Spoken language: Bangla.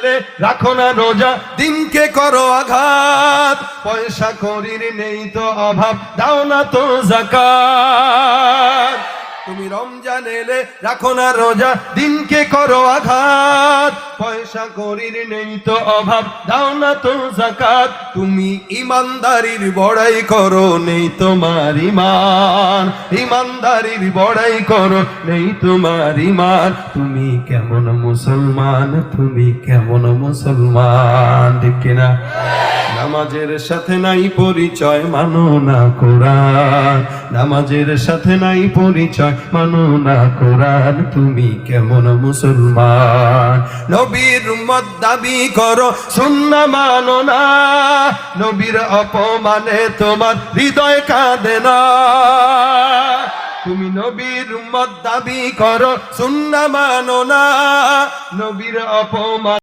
এলে রাখো না রোজা, দিনকে করো আঘাত, পয়সা করির নেই তো অভাব, দাও না তো যাকাত। তুমি রমজান এলে রাখো না রোজা, দিনকে করো আঘাত, পয়সা করির নেই তো অভাব, দাও না তো যাকাত। তুমি ইমানদারির বড়াই করো, নেই তোমার ইমান, ইমানদারির বড়াই করো, নেই তোমার ইমান। তুমি কেমন মুসলমান, তুমি কেমন মুসলমান, ঠিক কিনা? নামাজের সাথে নাই পরিচয়, মানো না কোরআন, নামাজের সাথে নাই পরিচয়, মানো না কোরআন। তুমি কেমন মুসলমান? নবীর উম্মত দাবি করো, সুন্নাহ মানো না, নবীর অপমানে তোমার হৃদয় কাঁদে না। তুমি নবীর উম্মত দাবি করো, সুন্নাহ মানো না, নবীর অপমান